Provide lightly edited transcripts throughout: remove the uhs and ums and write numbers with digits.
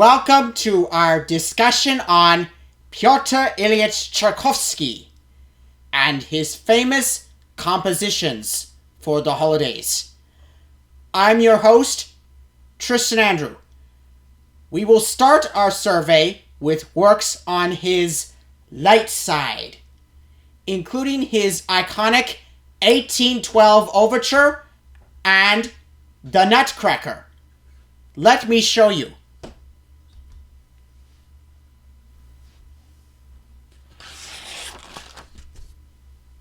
Welcome to our discussion on Pyotr Ilych Tchaikovsky and his famous compositions for the holidays. I'm your host, Tristan Andrew. We will start our survey with works on his light side, including his iconic 1812 Overture and The Nutcracker. Let me show you.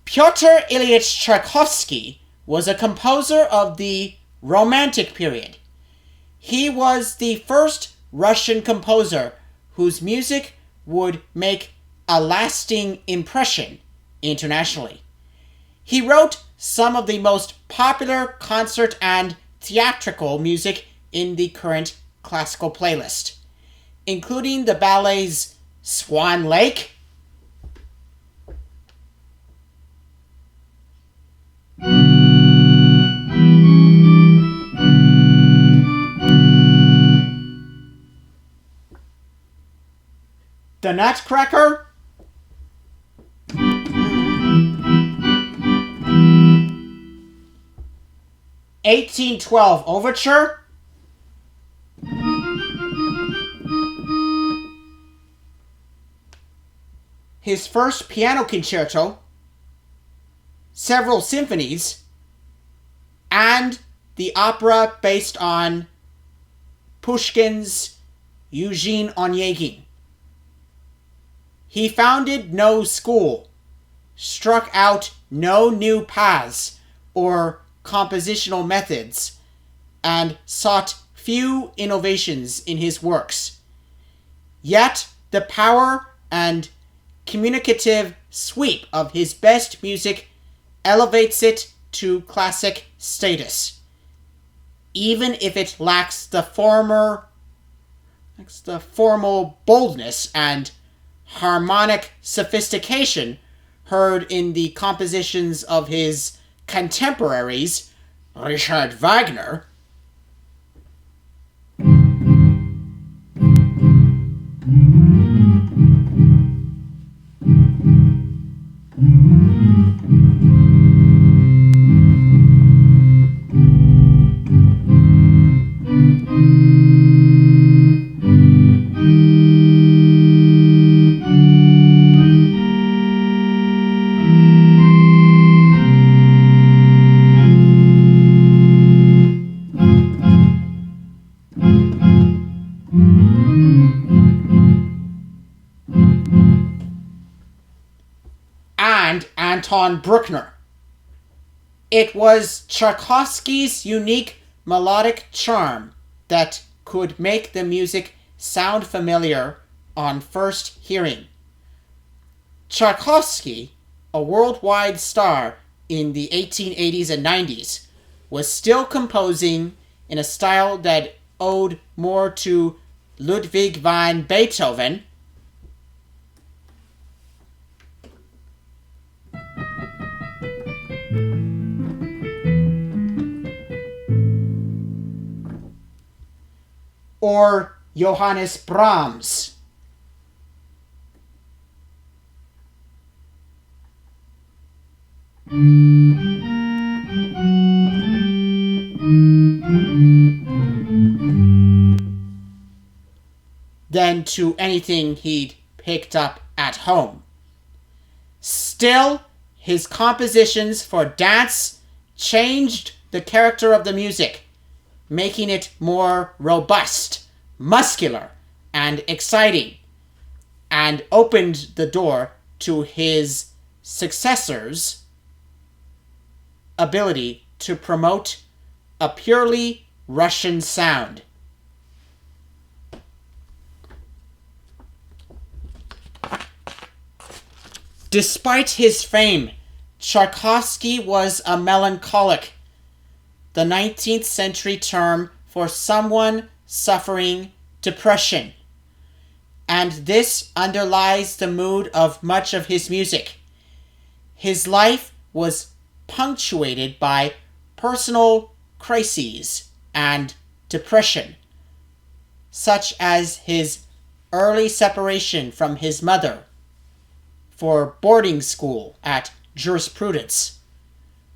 Pyotr Ilych Tchaikovsky was a composer of the Romantic period. He was the first Russian composer whose music would make a lasting impression internationally. He wrote some of the most popular concert and theatrical music in the current classical playlist, including the ballets Swan Lake, The Nutcracker, (1812) Overture, his first piano concerto, several symphonies, and the opera based on Pushkin's Eugene Onegin. He founded no school, struck out no new paths or compositional methods, and sought few innovations in his works. Yet the power and communicative sweep of his best music elevates it to classic status, even if it lacks the formal boldness and harmonic sophistication heard in the compositions of his contemporaries, Richard Wagner, and Anton Bruckner. It was Tchaikovsky's unique melodic charm that could make the music sound familiar on first hearing. Tchaikovsky, a worldwide star in the 1880s and 90s, was still composing in a style that owed more to Ludwig van Beethoven or Johannes Brahms. Than to anything he'd picked up at home. Still, his compositions for dance changed the character of the music, making it more robust, muscular, and exciting, and opened the door to his successors' ability to promote a purely Russian sound. Despite his fame, Tchaikovsky was a melancholic, the 19th century term for someone suffering depression, and this underlies the mood of much of his music. His life was punctuated by personal crises and depression, such as his early separation from his mother for boarding school at Jurisprudence,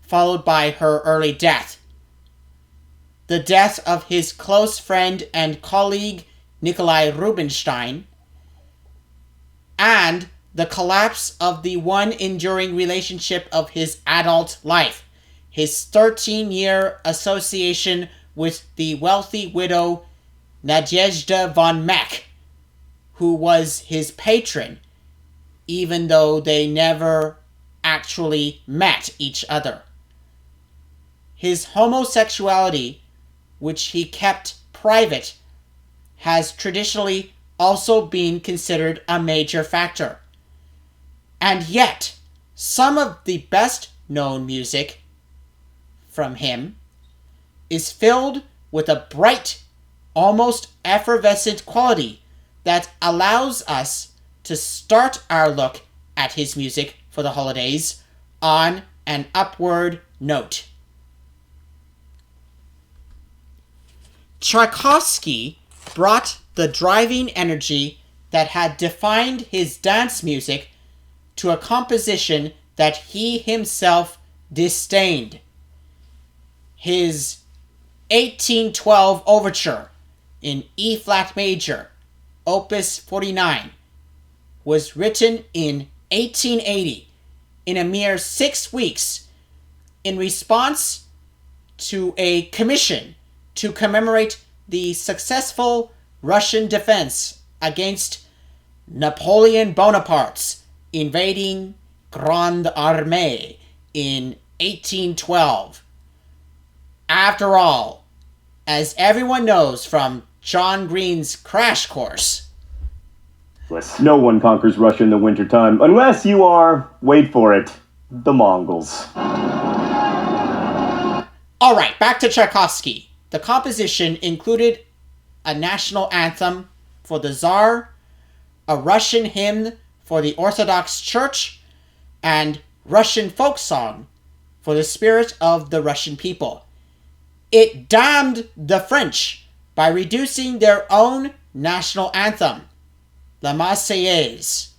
followed by her early death, the death of his close friend and colleague Nikolai Rubinstein, and the collapse of the one enduring relationship of his adult life, his 13-year association with the wealthy widow Nadezhda von Meck, who was his patron, even though they never actually met each other. His homosexuality, which he kept private, has traditionally also been considered a major factor. And yet, some of the best known music from him is filled with a bright, almost effervescent quality that allows us to start our look at his music for the holidays on an upward note. Tchaikovsky brought the driving energy that had defined his dance music to a composition that he himself disdained. His 1812 Overture in E-flat major, Opus 49, was written in 1880 in a mere 6 weeks in response to a commission to commemorate the successful Russian defense against Napoleon Bonaparte's invading Grande Armée in 1812. After all, as everyone knows from John Green's Crash Course, no one conquers Russia in the wintertime, unless you are, wait for it, the Mongols. Alright, back to Tchaikovsky. The composition included a national anthem for the Tsar, a Russian hymn for the Orthodox Church, and Russian folk song for the spirit of the Russian people. It damned the French by reducing their own national anthem, La Marseillaise.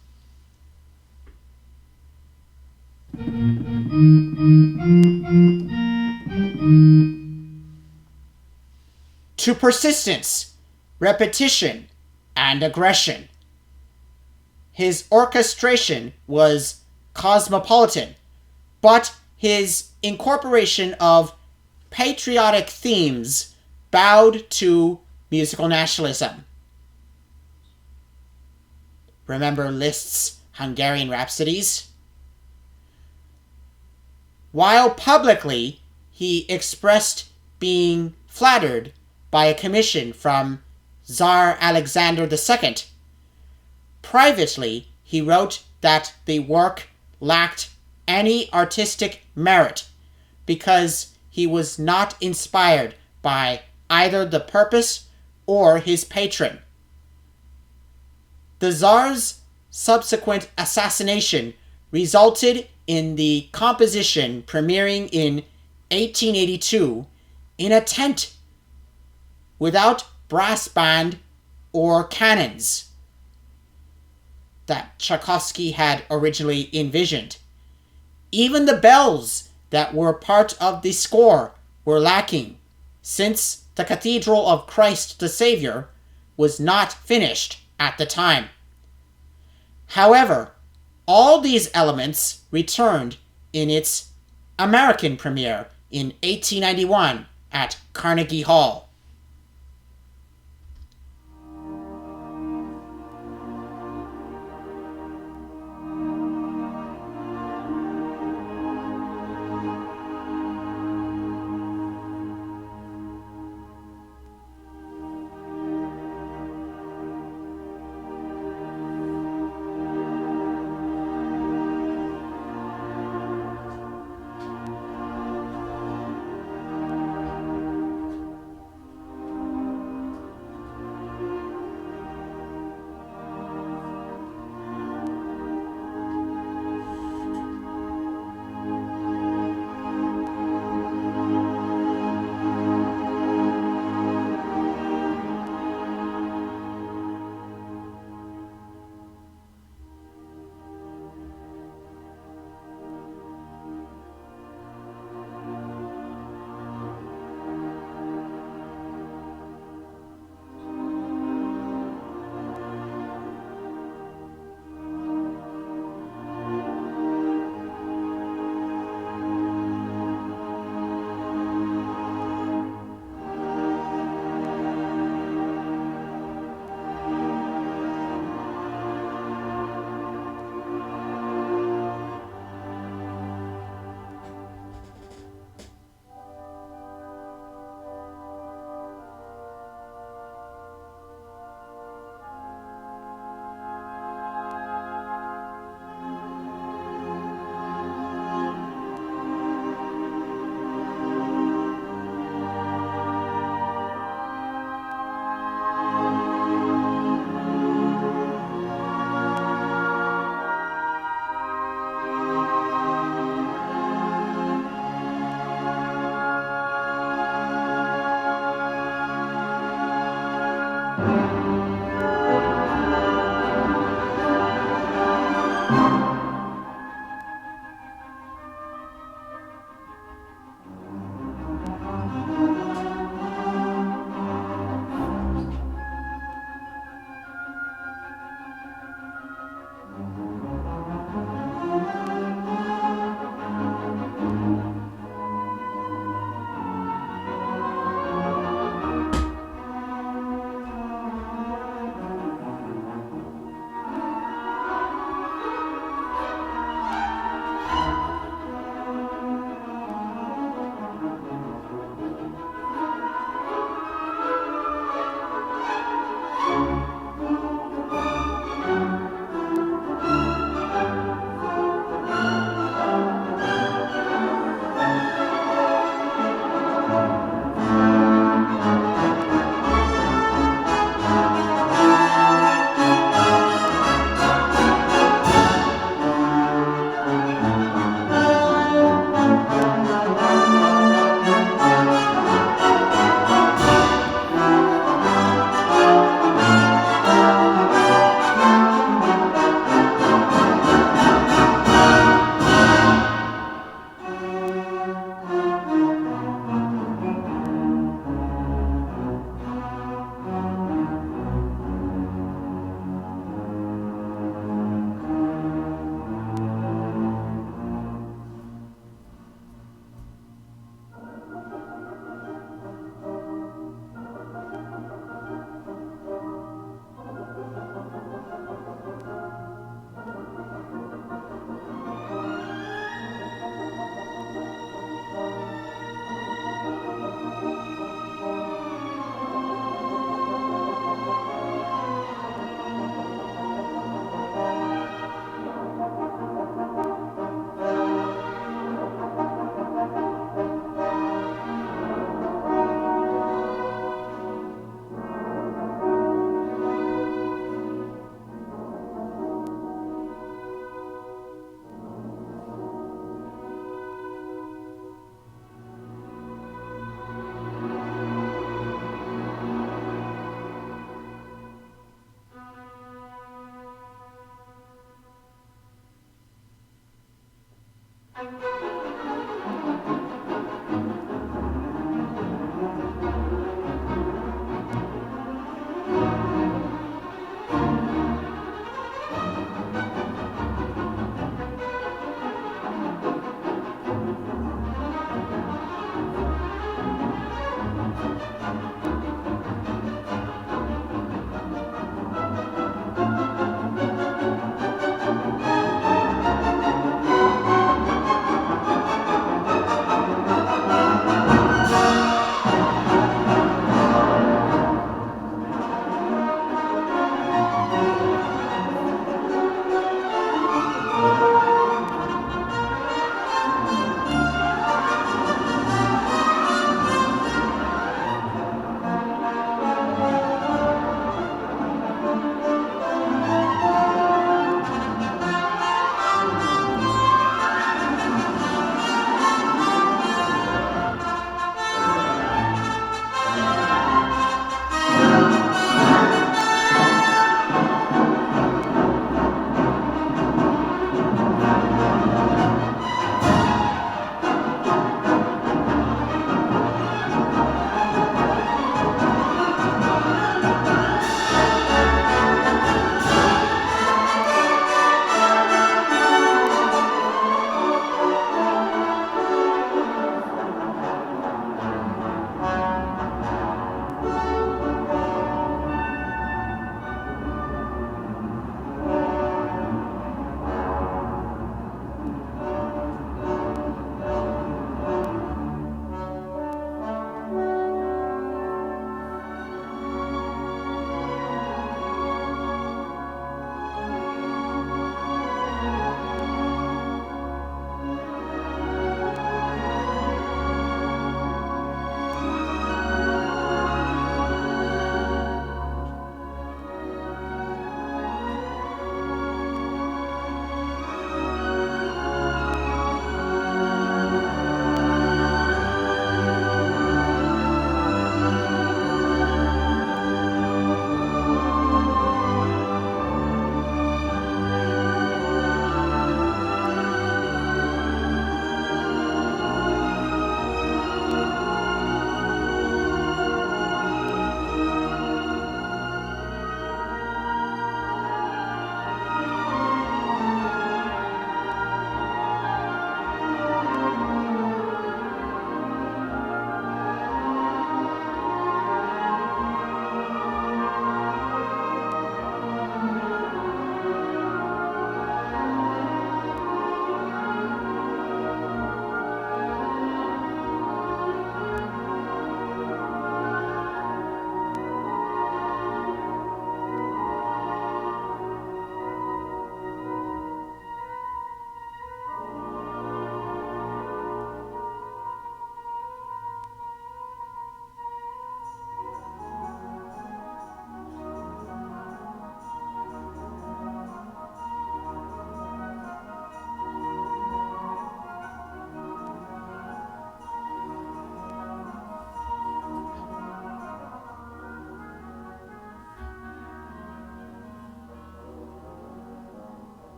To persistence, repetition, and aggression. His orchestration was cosmopolitan, but his incorporation of patriotic themes bowed to musical nationalism. Remember Liszt's Hungarian Rhapsodies? While publicly he expressed being flattered by a commission from Tsar Alexander II, privately he wrote that the work lacked any artistic merit because he was not inspired by either the purpose or his patron. The Tsar's subsequent assassination resulted in the composition premiering in 1882 in a tent without brass band or cannons that Tchaikovsky had originally envisioned. Even the bells that were part of the score were lacking, since the Cathedral of Christ the Savior was not finished at the time. However, all these elements returned in its American premiere in 1891 at Carnegie Hall.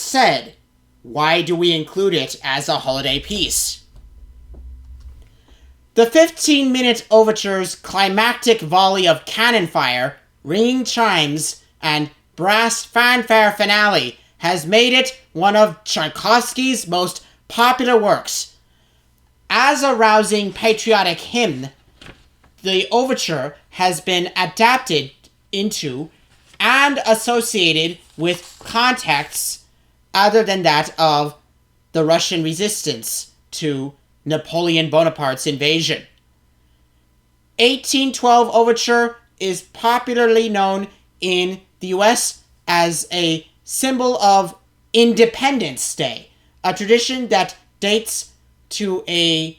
said, why do we include it as a holiday piece? The 15-minute overture's climactic volley of cannon fire, ringing chimes, and brass fanfare finale has made it one of Tchaikovsky's most popular works. As a rousing patriotic hymn, the overture has been adapted into and associated with contexts other than that of the Russian resistance to Napoleon Bonaparte's invasion. 1812 Overture is popularly known in the US as a symbol of Independence Day, a tradition that dates to a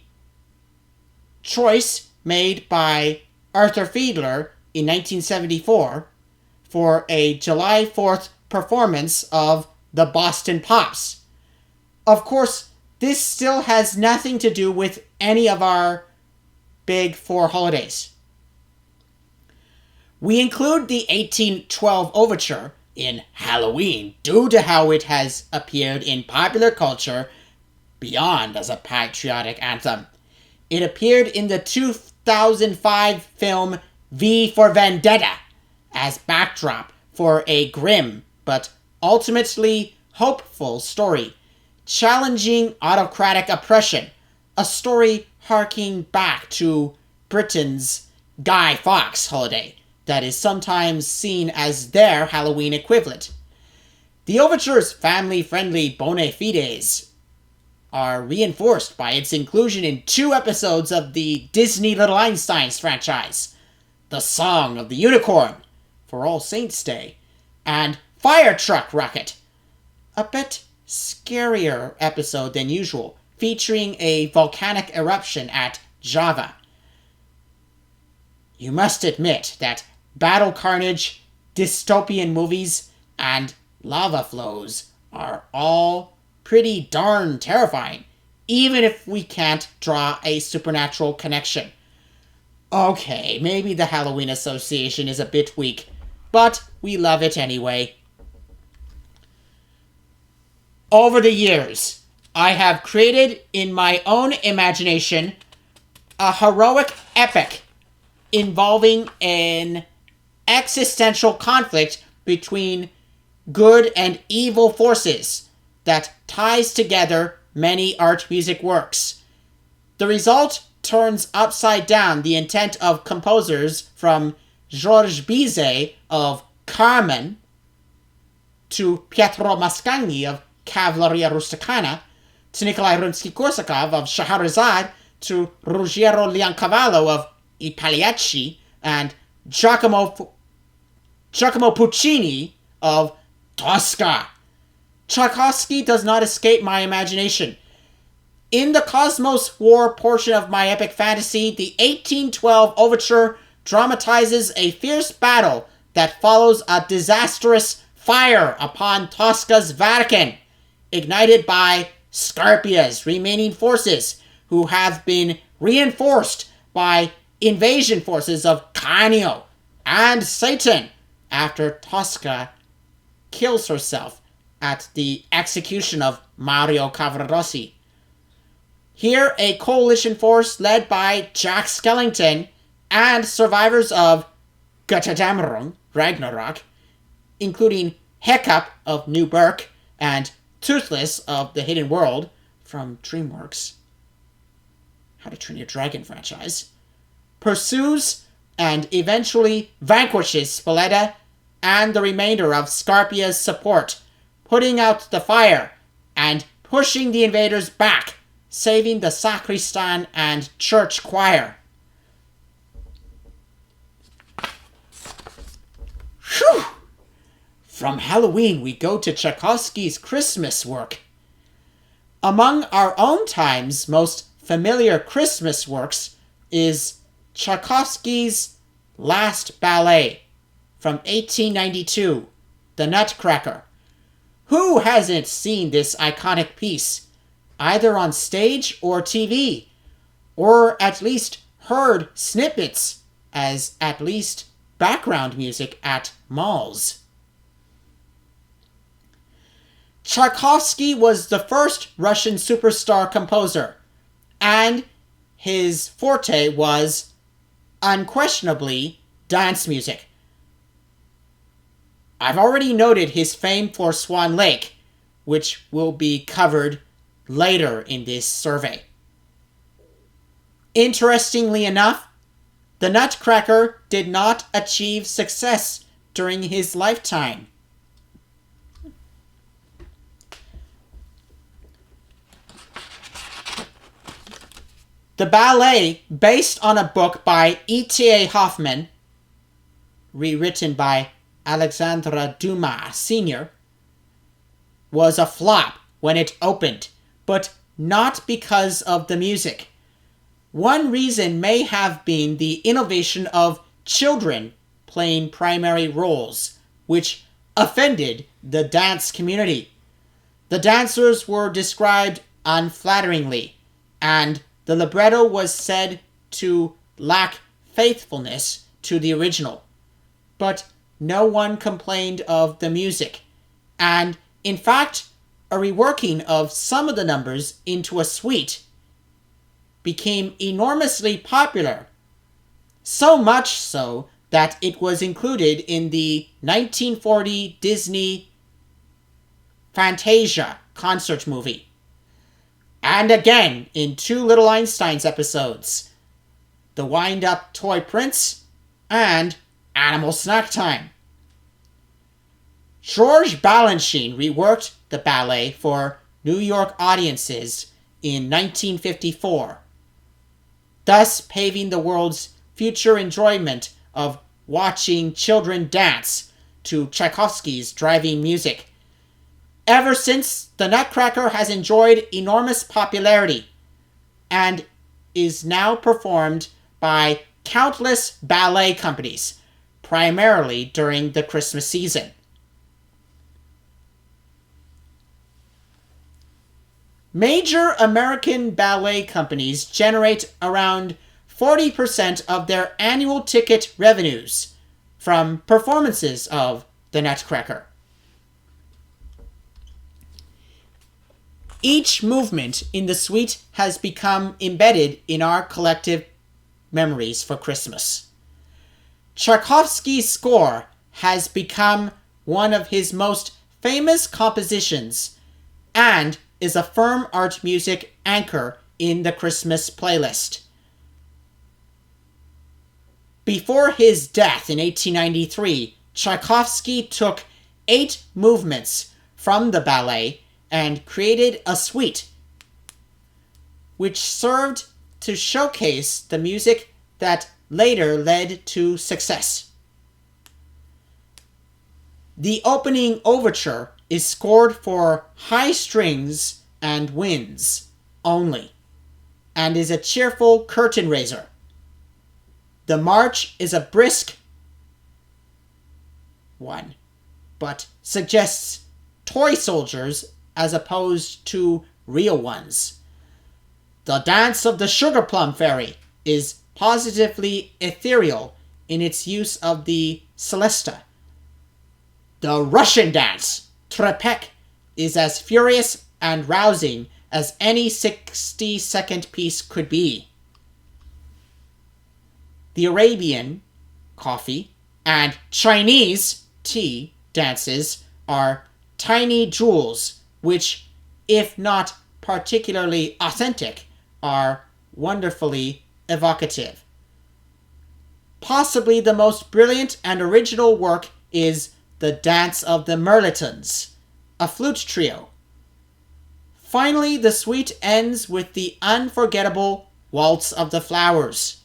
choice made by Arthur Fiedler in 1974 for a July 4th performance of the Boston Pops. Of course, this still has nothing to do with any of our big four holidays. We include the 1812 Overture in Halloween due to how it has appeared in popular culture beyond as a patriotic anthem. It appeared in the 2005 film V for Vendetta as backdrop for a grim but ultimately hopeful story, challenging autocratic oppression, a story harking back to Britain's Guy Fawkes holiday that is sometimes seen as their Halloween equivalent. The overture's family-friendly bona fides are reinforced by its inclusion in 2 episodes of the Disney Little Einsteins franchise, The Song of the Unicorn for All Saints' Day, and Fire Truck Rocket, a bit scarier episode than usual, featuring a volcanic eruption at Java. You must admit that battle carnage, dystopian movies, and lava flows are all pretty darn terrifying, even if we can't draw a supernatural connection. Okay, maybe the Halloween association is a bit weak, but we love it anyway. Over the years, I have created in my own imagination a heroic epic involving an existential conflict between good and evil forces that ties together many art music works. The result turns upside down the intent of composers from Georges Bizet of Carmen to Pietro Mascagni of Cavalleria Rusticana to Nikolai Rimsky-Korsakov of Scheherazade to Ruggiero Leoncavallo of I Pagliacci and Giacomo Puccini of Tosca. Tchaikovsky does not escape my imagination. In the Cosmos War portion of my epic fantasy, the 1812 Overture dramatizes a fierce battle that follows a disastrous fire upon Tosca's Vatican, ignited by Scarpia's remaining forces, who have been reinforced by invasion forces of Canio and Satan after Tosca kills herself at the execution of Mario Cavaradossi. Here, a coalition force led by Jack Skellington and survivors of Götterdämmerung, Ragnarok, including Hiccup of New Burke and Toothless of The Hidden World from DreamWorks, How to Train Your Dragon franchise, pursues and eventually vanquishes Spoletta and the remainder of Scarpia's support, putting out the fire and pushing the invaders back, saving the sacristan and church choir. Whew! From Halloween, we go to Tchaikovsky's Christmas work. Among our own time's most familiar Christmas works is Tchaikovsky's Last Ballet from 1892, The Nutcracker. Who hasn't seen this iconic piece, either on stage or TV, or at least heard snippets as at least background music at malls? Tchaikovsky was the first Russian superstar composer, and his forte was unquestionably dance music. I've already noted his fame for Swan Lake, which will be covered later in this survey. Interestingly enough, The Nutcracker did not achieve success during his lifetime. The ballet, based on a book by E.T.A. Hoffmann, rewritten by Alexandre Dumas Sr., was a flop when it opened, but not because of the music. One reason may have been the innovation of children playing primary roles, which offended the dance community. The dancers were described unflatteringly, and the libretto was said to lack faithfulness to the original. But no one complained of the music, and in fact, a reworking of some of the numbers into a suite became enormously popular, so much so that it was included in the 1940 Disney Fantasia concert movie, and again in two Little Einsteins episodes, The Wind-Up Toy Prince and Animal Snack Time. Georges Balanchine reworked the ballet for New York audiences in 1954, thus paving the world's future enjoyment of watching children dance to Tchaikovsky's driving music. Ever since, The Nutcracker has enjoyed enormous popularity and is now performed by countless ballet companies, primarily during the Christmas season. Major American ballet companies generate around 40% of their annual ticket revenues from performances of The Nutcracker. Each movement in the suite has become embedded in our collective memories for Christmas. Tchaikovsky's score has become one of his most famous compositions and is a firm art music anchor in the Christmas playlist. Before his death in 1893, Tchaikovsky took 8 movements from the ballet and created a suite, which served to showcase the music that later led to success. The opening overture is scored for high strings and winds only, and is a cheerful curtain raiser. The march is a brisk one, but suggests toy soldiers as opposed to real ones. The dance of the Sugar Plum Fairy is positively ethereal in its use of the celesta. The Russian dance, Trepek, is as furious and rousing as any 60-second piece could be. The Arabian, coffee, and Chinese, tea, dances are tiny jewels, which, if not particularly authentic, are wonderfully evocative. Possibly the most brilliant and original work is The Dance of the Mirlitons, a flute trio. Finally, the suite ends with the unforgettable Waltz of the Flowers.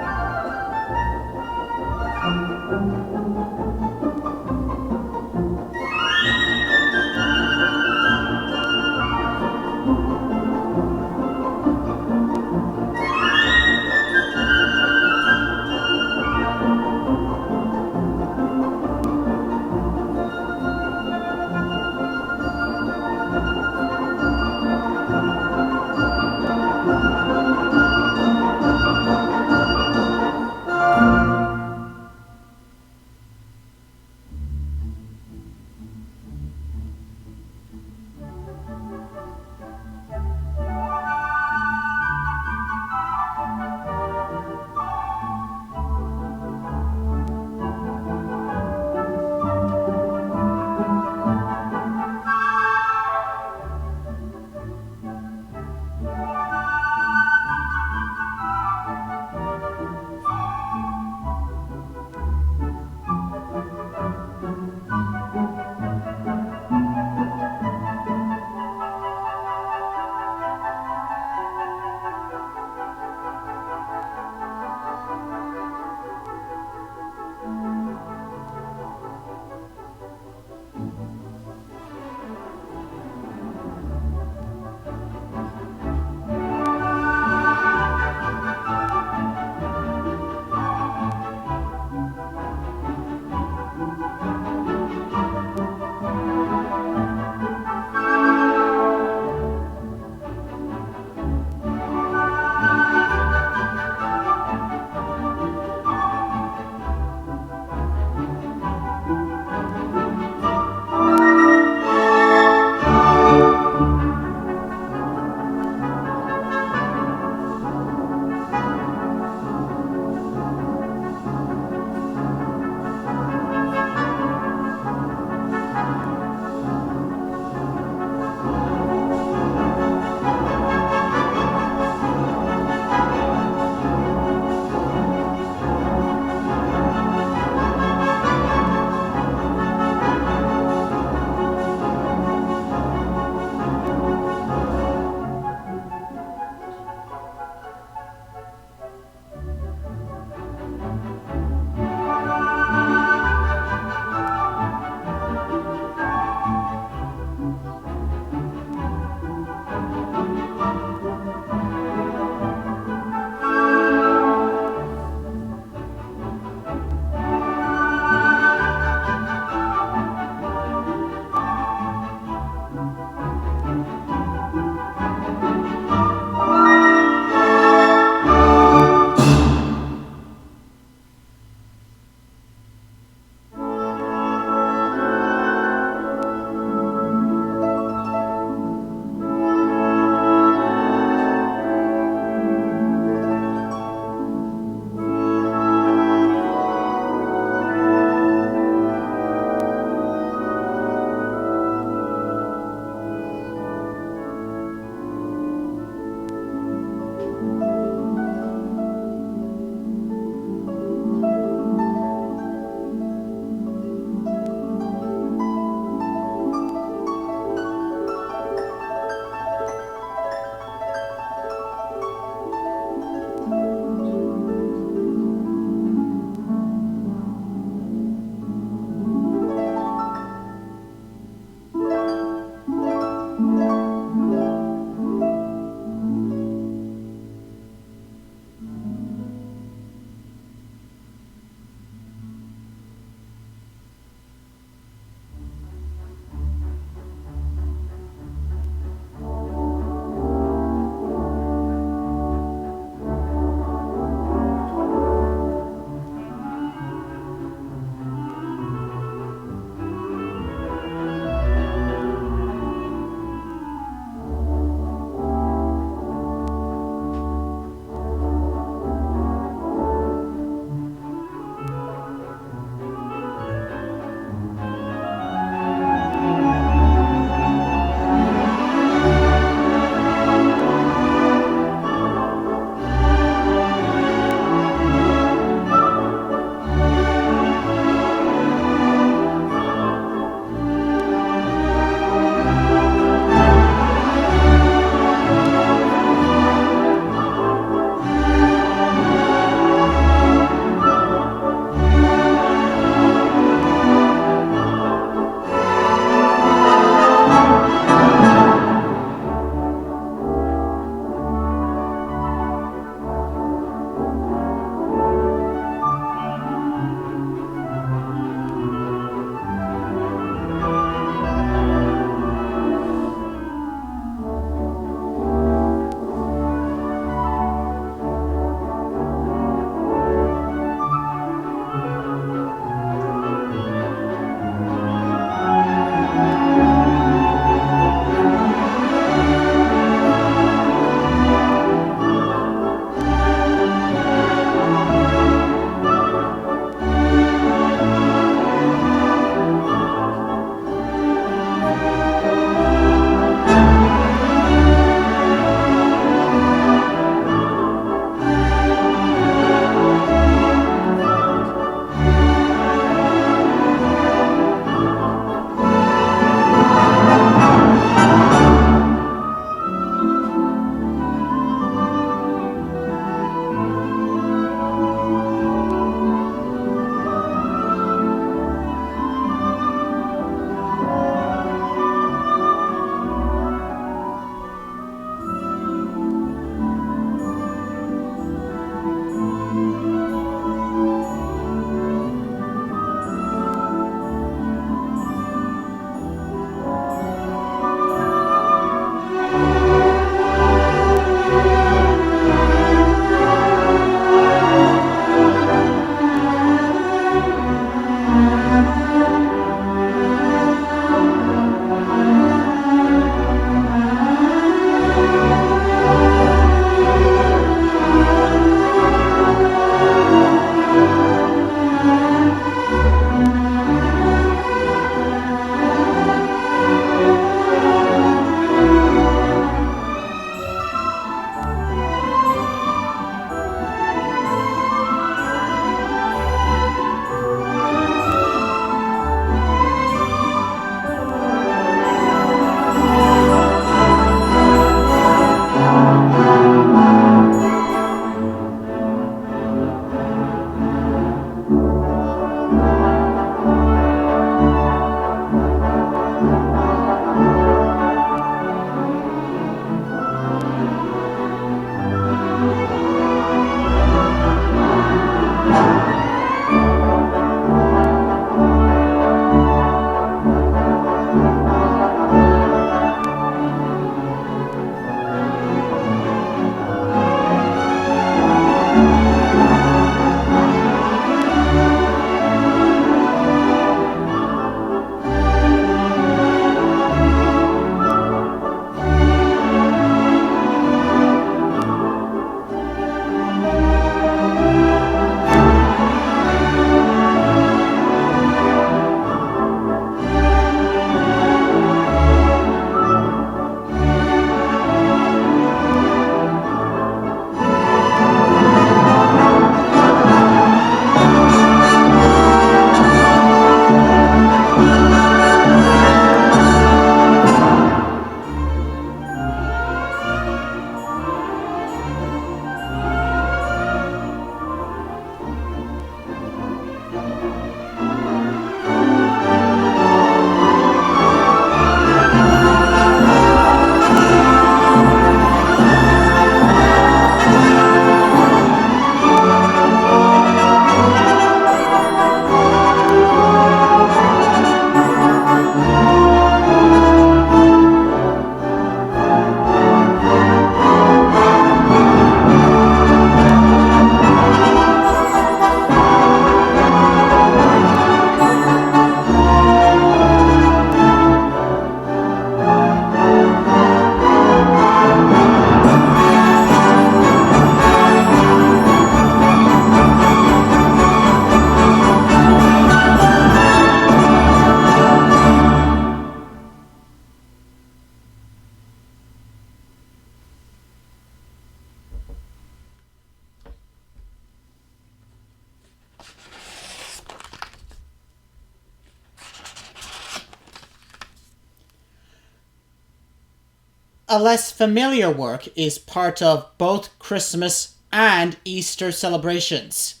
a less familiar work is part of both Christmas and Easter celebrations.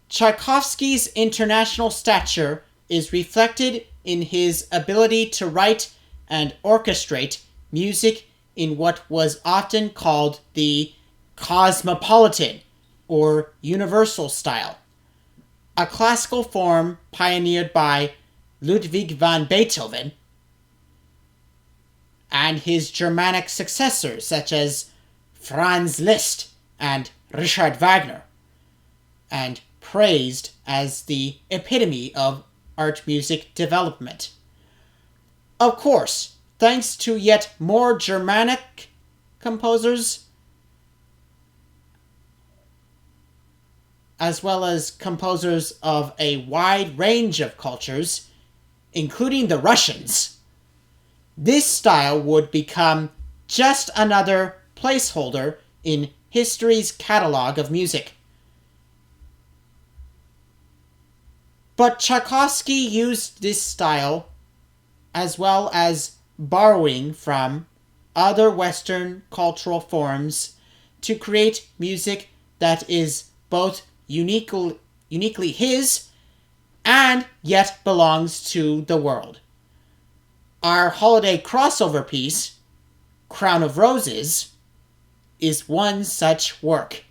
Tchaikovsky's international stature is reflected in his ability to write and orchestrate music in what was often called the cosmopolitan or universal style, a classical form pioneered by Ludwig van Beethoven and his Germanic successors such as Franz Liszt and Richard Wagner, and praised as the epitome of art music development. Of course, thanks to yet more Germanic composers, as well as composers of a wide range of cultures, including the Russians, this style would become just another placeholder in history's catalog of music. But Tchaikovsky used this style as well as borrowing from other Western cultural forms to create music that is both uniquely his and yet belongs to the world. Our holiday crossover piece, Crown of Roses, is one such work.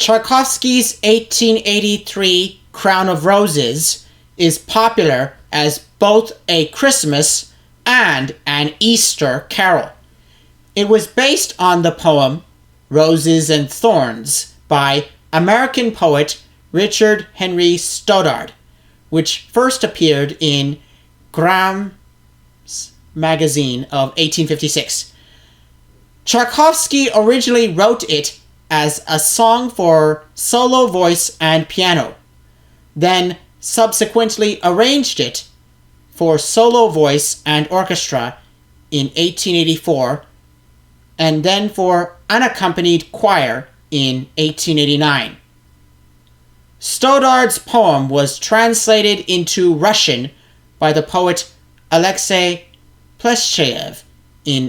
Tchaikovsky's 1883 Crown of Roses is popular as both a Christmas and an Easter carol. It was based on the poem Roses and Thorns by American poet Richard Henry Stoddard, which first appeared in Graham's magazine of 1856. Tchaikovsky originally wrote it as a song for solo voice and piano, then subsequently arranged it for solo voice and orchestra in 1884, and then for unaccompanied choir in 1889. Stoddard's poem was translated into Russian by the poet Alexei Pleshcheyev in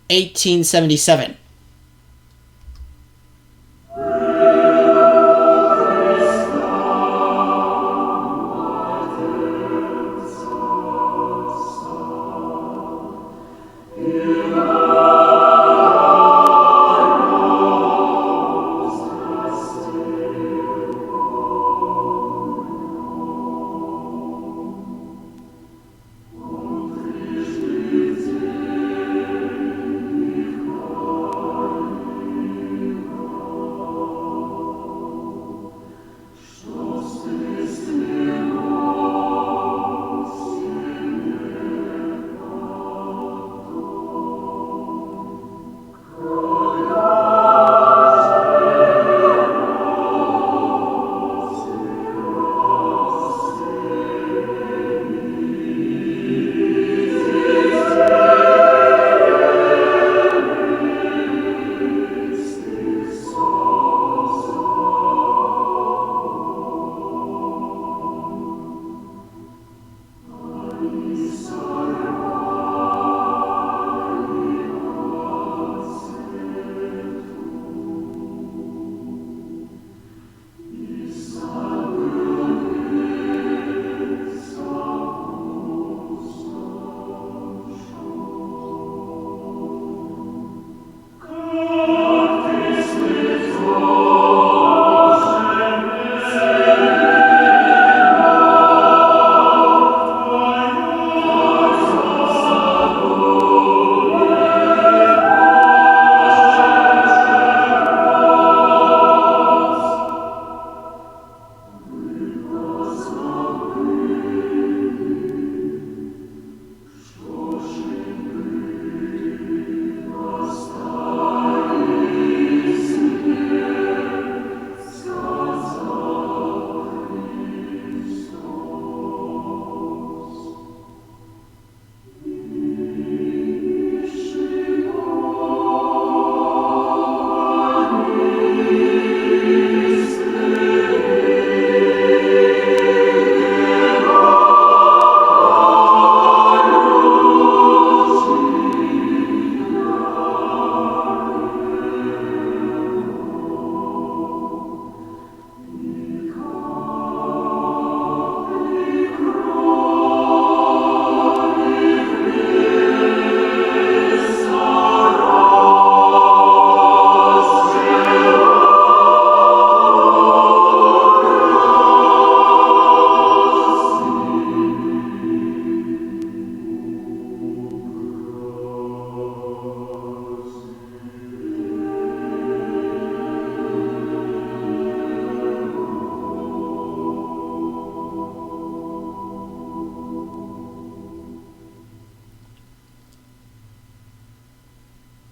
1877.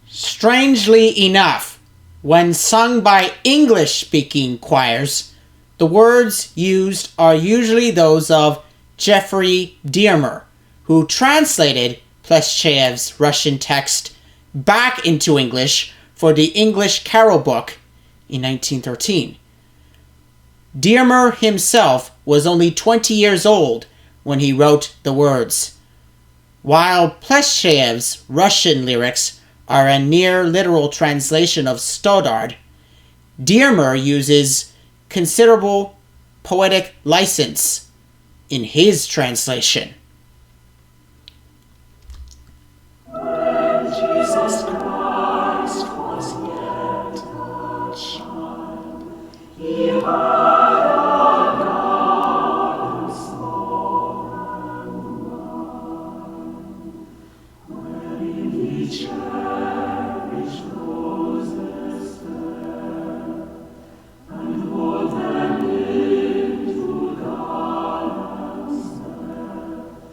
Strangely enough, when sung by English-speaking choirs, the words used are usually those of Jeffrey Diermer, who translated Pleshcheyev's Russian text back into English for the English Carol Book in 1913. Diermer himself was only 20 years old when he wrote the words. While Pleshcheyev's Russian lyrics are a near-literal translation of Stoddard, Diermer uses considerable poetic license in his translation. When Jesus Christ was yet a child, he heard a garden small and wide, when he cherished roses fair, and wove them into garlands there.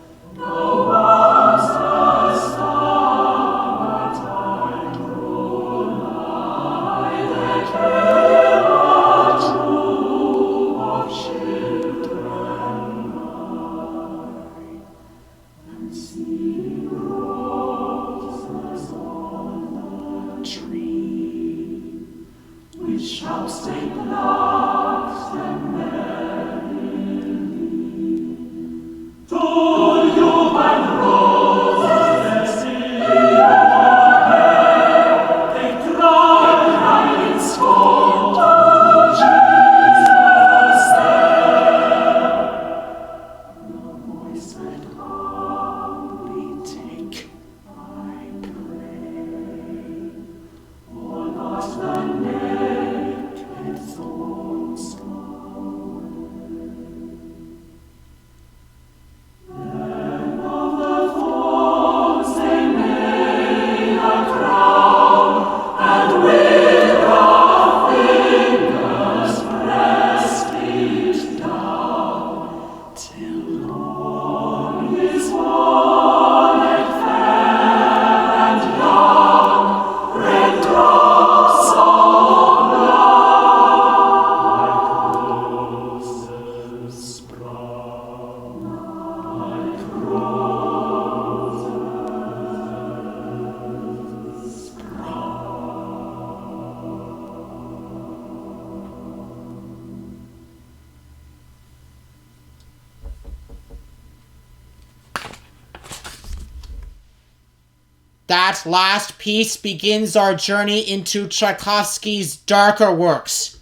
That last piece begins our journey into Tchaikovsky's darker works,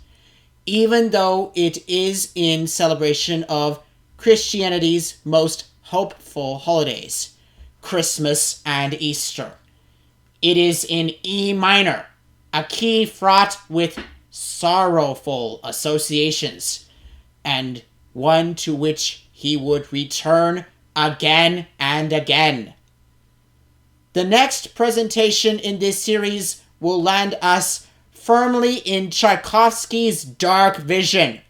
even though it is in celebration of Christianity's most hopeful holidays, Christmas and Easter. It is in E minor, a key fraught with sorrowful associations, and one to which he would return again and again. The next presentation in this series will land us firmly in Tchaikovsky's dark vision,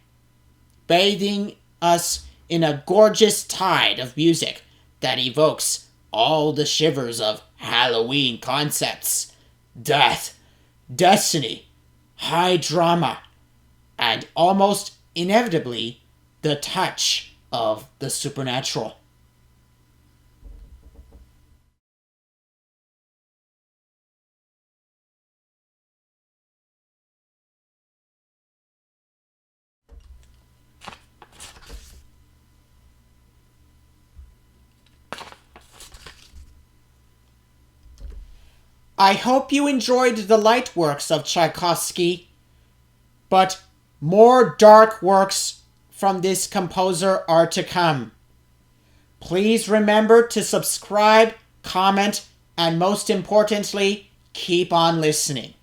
bathing us in a gorgeous tide of music that evokes all the shivers of Halloween concepts, death, destiny, high drama, and almost inevitably the touch of the supernatural. I hope you enjoyed the light works of Tchaikovsky, but more dark works from this composer are to come. Please remember to subscribe, comment, and most importantly, keep on listening.